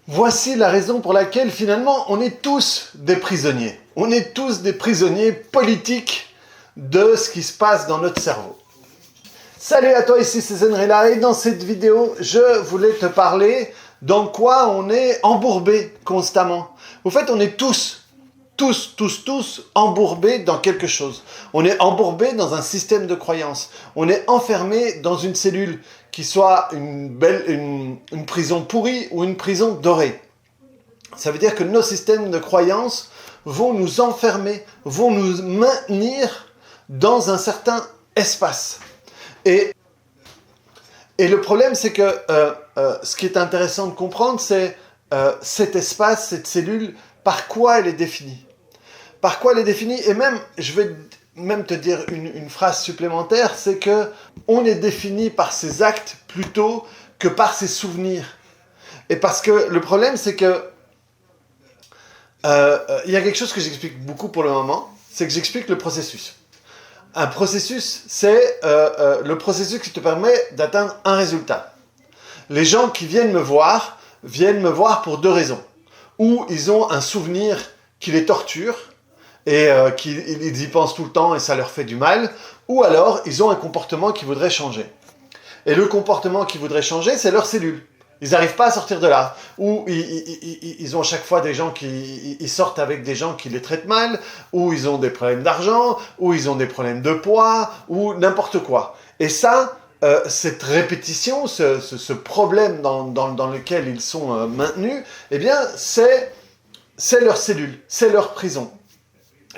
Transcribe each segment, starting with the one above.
Voici la raison pour laquelle finalement on est tous des prisonniers. On est tous des prisonniers politiques de ce qui se passe dans notre cerveau. Salut à toi, ici c'est Zenrela et dans cette vidéo, je voulais te parler dans quoi on est embourbé constamment. Au fait, on est tous embourbés dans quelque chose. On est embourbé dans un système de croyances. On est enfermé dans une cellule qui soit une prison pourrie ou une prison dorée. Ça veut dire que nos systèmes de croyances vont nous enfermer, vont nous maintenir dans un certain espace. Et le problème, c'est que ce qui est intéressant de comprendre, c'est cet espace, cette cellule, par quoi elle est définie. Par quoi elle est définie, et même, je vais même te dire une phrase supplémentaire, c'est que on est défini par ses actes plutôt que par ses souvenirs. Et parce que le problème, c'est que il y a quelque chose que j'explique beaucoup pour le moment, c'est que j'explique le processus. Un processus, c'est le processus qui te permet d'atteindre un résultat. Les gens qui viennent me voir pour deux raisons. Ou ils ont un souvenir qui les torture, et ils y pensent tout le temps et ça leur fait du mal, ou alors ils ont un comportement qu'ils voudraient changer. Et le comportement qu'ils voudraient changer, c'est leur cellule. Ils n'arrivent pas à sortir de là. Ou ils ont à chaque fois des gens ils sortent avec des gens qui les traitent mal, ou ils ont des problèmes d'argent, ou ils ont des problèmes de poids, ou n'importe quoi. Et ça, cette répétition, ce problème dans lequel ils sont maintenus, eh bien, c'est leur cellule, c'est leur prison.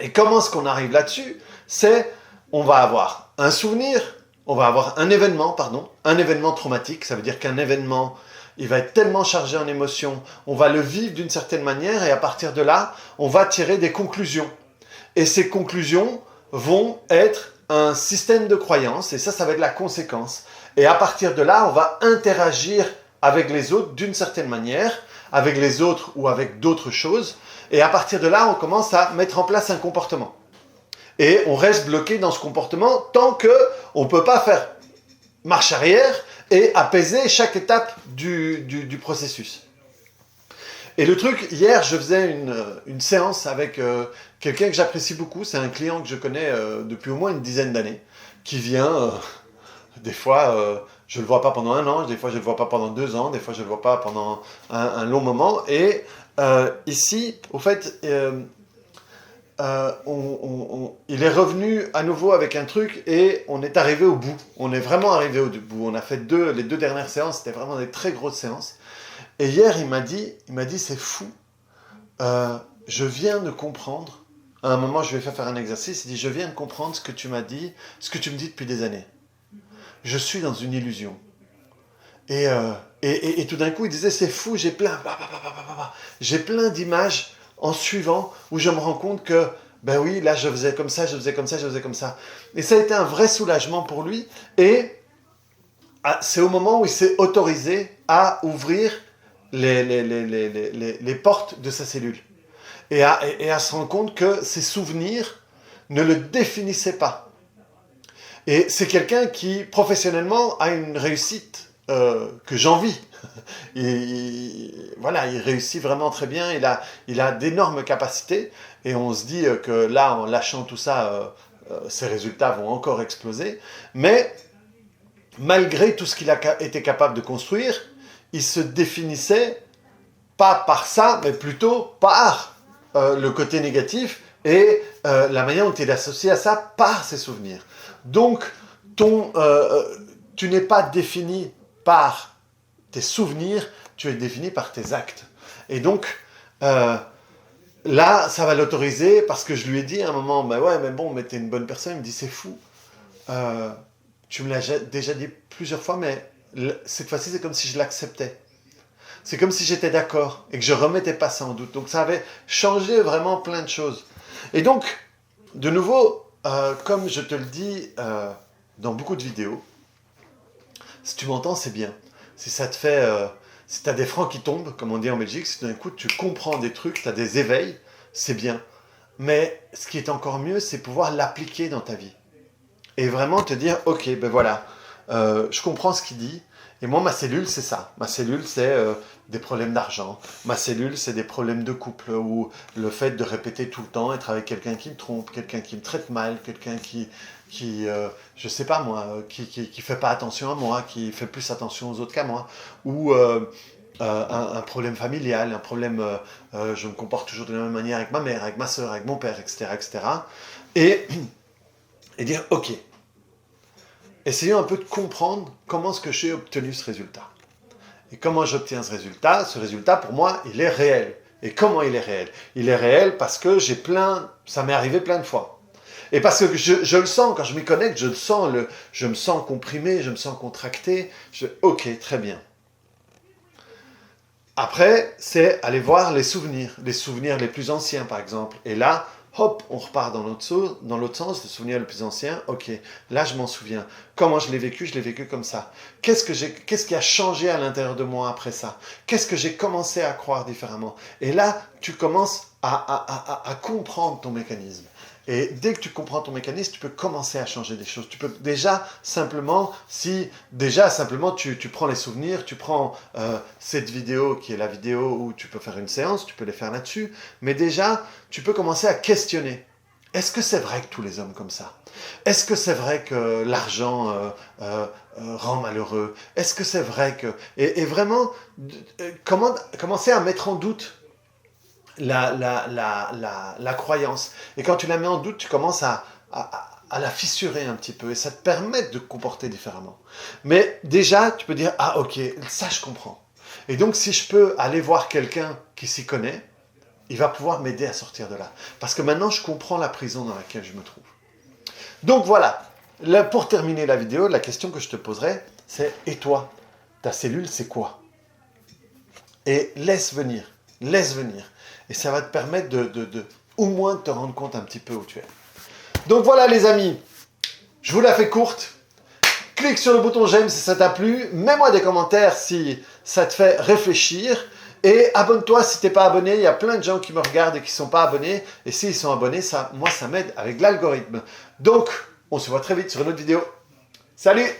Et comment est-ce qu'on arrive là-dessus? On va avoir un souvenir, on va avoir un événement traumatique. Ça veut dire qu'un événement, il va être tellement chargé en émotions, on va le vivre d'une certaine manière, et à partir de là, on va tirer des conclusions. Et ces conclusions vont être un système de croyances, et ça va être la conséquence. Et à partir de là, on va interagir avec les autres d'une certaine manière, avec les autres ou avec d'autres choses, et à partir de là, on commence à mettre en place un comportement. Et on reste bloqué dans ce comportement tant qu'on ne peut pas faire marche arrière et apaiser chaque étape du processus. Et le truc, hier, je faisais une séance avec quelqu'un que j'apprécie beaucoup. C'est un client que je connais depuis au moins une dizaine d'années, qui vient, des fois, je ne le vois pas pendant un an, des fois je ne le vois pas pendant 2 ans, des fois je ne le vois pas pendant un long moment. Et ici, au fait, il est revenu à nouveau avec un truc et on est arrivé au bout. On est vraiment arrivé au bout. On a fait les 2 dernières séances, c'était vraiment des très grosses séances. Et hier, il m'a dit, c'est fou, je viens de comprendre, à un moment, je lui ai fait faire un exercice, il dit, je viens de comprendre ce que tu m'as dit, ce que tu me dis depuis des années. Je suis dans une illusion. Et tout d'un coup, il disait, c'est fou, j'ai plein d'images en suivant où je me rends compte que, ben oui, là, je faisais comme ça. Et ça a été un vrai soulagement pour lui. Et c'est au moment où il s'est autorisé à ouvrir les portes de sa cellule. Et à se rendre compte que ses souvenirs ne le définissaient pas. Et c'est quelqu'un qui, professionnellement, a une réussite que j'envie. Il réussit vraiment très bien, il a d'énormes capacités, et on se dit que là, en lâchant tout ça, ses résultats vont encore exploser. Mais malgré tout ce qu'il a été capable de construire, il se définissait pas par ça, mais plutôt par le côté négatif et la manière dont il est associé à ça par ses souvenirs. Donc, tu n'es pas défini par tes souvenirs, tu es défini par tes actes. Et donc, là, ça va l'autoriser, parce que je lui ai dit à un moment, mais t'es une bonne personne. Il me dit, c'est fou. Tu me l'as déjà dit plusieurs fois, mais cette fois-ci, c'est comme si je l'acceptais. C'est comme si j'étais d'accord et que je ne remettais pas ça en doute. Donc ça avait changé vraiment plein de choses. Et donc, de nouveau, comme je te le dis dans beaucoup de vidéos, si tu m'entends, c'est bien. Si ça te fait... si tu as des francs qui tombent, comme on dit en Belgique, si d'un coup tu comprends des trucs, tu as des éveils, c'est bien. Mais ce qui est encore mieux, c'est pouvoir l'appliquer dans ta vie. Et vraiment te dire, ok, ben voilà, je comprends ce qu'il dit. Et moi, ma cellule, c'est ça. Ma cellule, c'est des problèmes d'argent. Ma cellule, c'est des problèmes de couple, ou le fait de répéter tout le temps, être avec quelqu'un qui me trompe, quelqu'un qui me traite mal, quelqu'un je sais pas moi, qui fait pas attention à moi, qui fait plus attention aux autres qu'à moi, ou un problème familial, un problème, je me comporte toujours de la même manière avec ma mère, avec ma soeur, avec mon père, etc., etc. Et dire, ok, essayons un peu de comprendre comment est-ce que j'ai obtenu ce résultat. Et comment j'obtiens ce résultat, pour moi, il est réel. Et comment il est réel? Il est réel parce que ça m'est arrivé plein de fois. Et parce que je le sens, quand je m'y connecte, je me sens comprimé, je me sens contracté. Ok, très bien. Après, c'est aller voir les souvenirs les plus anciens par exemple. Et là, hop, on repart dans l'autre sens, les souvenirs les plus anciens, ok, là je m'en souviens. Comment je l'ai vécu comme ça. Qu'est-ce qui a changé à l'intérieur de moi après ça? Qu'est-ce que j'ai commencé à croire différemment? Et là, tu commences à comprendre ton mécanisme. Et dès que tu comprends ton mécanisme, tu peux commencer à changer des choses. Tu peux déjà simplement, tu prends les souvenirs, tu prends cette vidéo qui est la vidéo où tu peux faire une séance, tu peux les faire là-dessus, mais déjà, tu peux commencer à questionner. Est-ce que c'est vrai que tous les hommes comme ça? Est-ce que c'est vrai que l'argent rend malheureux? Est-ce que c'est vrai que... Et vraiment, commencer à mettre en doute la croyance. Et quand tu la mets en doute, tu commences à la fissurer un petit peu et ça te permet de te comporter différemment. Mais déjà, tu peux dire, ah ok, ça je comprends. Et donc si je peux aller voir quelqu'un qui s'y connaît, il va pouvoir m'aider à sortir de là. Parce que maintenant, je comprends la prison dans laquelle je me trouve. Donc voilà, là, pour terminer la vidéo, la question que je te poserai, c'est, et toi, ta cellule, c'est quoi? Et laisse venir. Et ça va te permettre au moins de te rendre compte un petit peu où tu es. Donc voilà les amis, je vous la fais courte. Clique sur le bouton j'aime si ça t'a plu. Mets-moi des commentaires si ça te fait réfléchir. Et abonne-toi si t'es pas abonné. Il y a plein de gens qui me regardent et qui sont pas abonnés. Et s'ils sont abonnés, moi ça m'aide avec l'algorithme. Donc, on se voit très vite sur une autre vidéo. Salut!